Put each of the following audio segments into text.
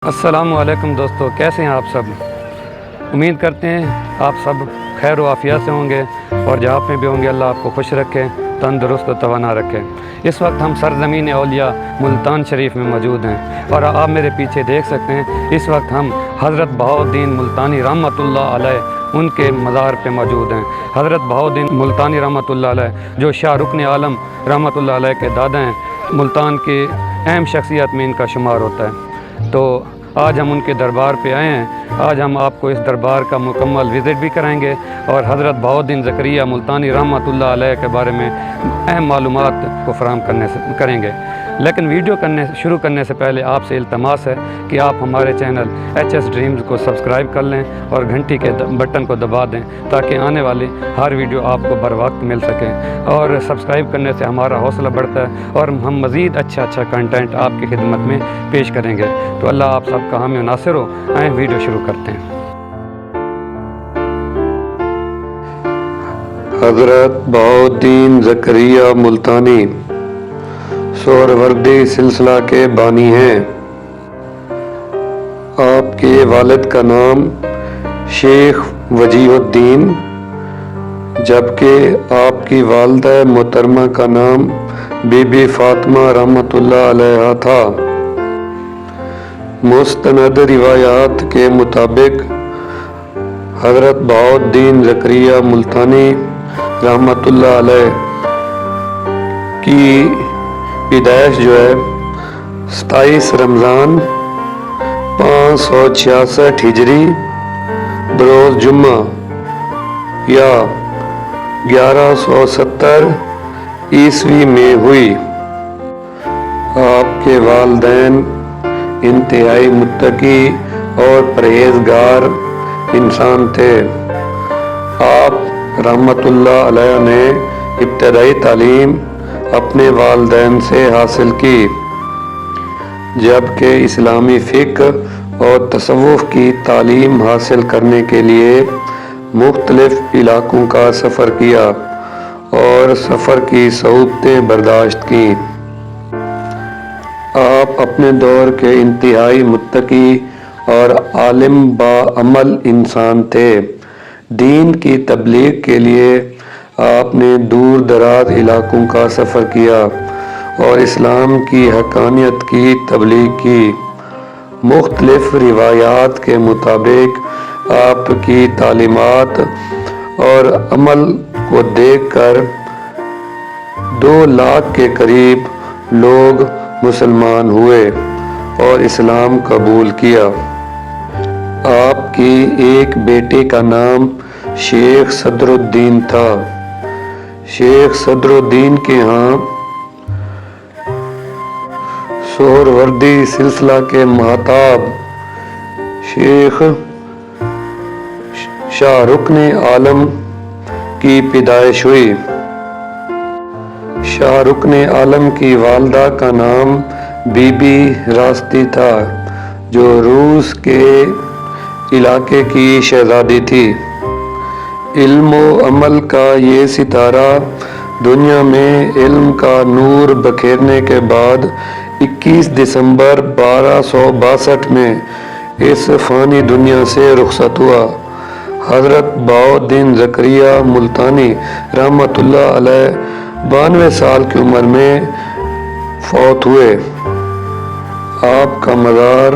अस्सलाम वालेकुम दोस्तों, कैसे हैं आप सब। उम्मीद करते हैं आप सब खैर व आफियत से होंगे और जहाँ पे भी होंगे अल्लाह आपको खुश रखे, तंदुरुस्त व तवाना रखे। इस वक्त हम सरज़मीन औलिया मुल्तान शरीफ में मौजूद हैं और आप मेरे पीछे देख सकते हैं इस वक्त हम हज़रत बहाउद्दीन मुल्तानी रहमतुल्लाह अलैह उनके मज़ार पे मौजूद हैं। हज़रत बहाउद्दीन मुल्तानी रहमतुल्लाह अलैह जो शाह रुकन आलम रहमतुल्लाह अलैह के दादा हैं, मुल्तान की अहम शख्सियत में इनका शुमार होता है। तो आज हम उनके दरबार पे आए हैं। आज हम आपको इस दरबार का मुकम्मल विज़िट भी कराएंगे और हज़रत बहाउद्दीन ज़करिया मुल्तानी रहमतुल्लाह अलैह के बारे में अहम मालूमात को फराहम करेंगे। लेकिन वीडियो शुरू करने से पहले आपसे इल्तमास है कि आप हमारे चैनल HS ड्रीम्स को सब्सक्राइब कर लें और घंटी के बटन को दबा दें ताकि आने वाली हर वीडियो आपको बर वक्त मिल सके। और सब्सक्राइब करने से हमारा हौसला बढ़ता है और हम मज़ीद अच्छा कंटेंट आपकी खिदमत में पेश करेंगे। तो अल्लाह आप सबका हामी व नासिर हो। आए वीडियो शुरू करते हैं। हज़रत बहाउद्दीन ज़करिया मुल्तानी सोहरवर्दी सिलसिला के बानी हैं। आपके वालिद का नाम शेख वजीहुद्दीन जबकि आपकी वालिदा मोहतरमा का नाम बीबी फातिमा रहमतुल्लाह अलैहा था। मुस्तनद रिवायात के मुताबिक हज़रत बहाउद्दीन ज़करिया मुल्तानी रहमतुल्लाह अलैह की पैदाइश जो है 27 रमज़ान 566 हिजरी बरोज़ जुम्मा या 1170 ईस्वी में हुई। आपके वालिदैन इंतहाई मुत्तकी और परहेजगार इंसान थे। आप रहमतुल्लाह अलैह ने इब्तदाई तालीम अपने वालिदैन से हासिल की जबकि इस्लामी फ़िक़्ह और तसव्वुफ़ की तालीम हासिल करने के लिए मुख्तलिफ़ इलाक़ों का सफ़र किया और सफ़र की सहूलतें बर्दाश्त की। आप अपने दौर के इंतहाई मुत्तकी और आलिम बाअमल इंसान थे। दीन की तबलीग के लिए आपने दूर दराज इलाक़ों का सफ़र किया और इस्लाम की हक़ानियत की तबलीग की। मुख्तलिफ़ रिवायात के मुताबिक आपकी तालीमात और अमल को देखकर 2 लाख के करीब लोग मुसलमान हुए और इस्लाम कबूल किया। आपकी एक बेटे का नाम शेख सदरुद्दीन था। शेख सदरुद्दीन के यहाँ सोहरवर्दी सिलसिला के महताब शेख शाह रुकन आलम की पैदाइश हुई। शाह रुकन आलम की वालिदा का नाम बीबी रास्ती था जो रूस के इलाके की शहजादी थी। इल्म व अमल का ये सितारा दुनिया में इल्म का नूर बखेरने के बाद 21 दिसंबर 1262 में इस फ़ानी दुनिया से रुखसत हुआ। हज़रत बहाउद्दीन ज़करिया मुल्तानी रहमतुल्लाह अलैह 92 साल की उम्र में फौत हुए। आपका मज़ार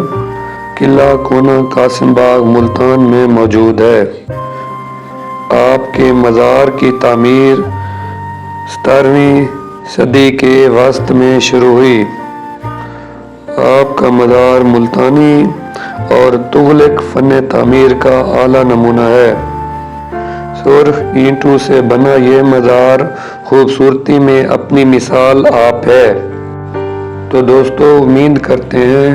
किला कोना कासिम बाग मुल्तान में मौजूद है। आपके मज़ार की तामीर 17वीं सदी के वस्त में शुरू हुई। आपका मज़ार मुल्तानी और तुगलक फ़न तामीर का आला नमूना है। सुर्ख ईंटों से बना ये मज़ार खूबसूरती में अपनी मिसाल आप है। तो दोस्तों, उम्मीद करते हैं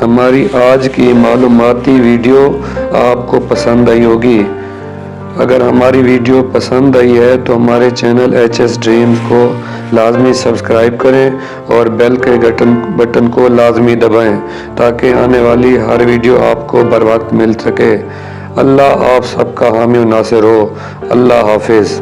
हमारी आज की मालूमाती वीडियो आपको पसंद आई होगी। अगर हमारी वीडियो पसंद आई है तो हमारे चैनल HS ड्रीम्स को लाजमी सब्सक्राइब करें और बेल के बटन को लाजमी दबाएं ताकि आने वाली हर वीडियो आपको बर वक्त मिल सके। अल्लाह आप सबका हामी व नासिर हो। अल्लाह हाफिज़।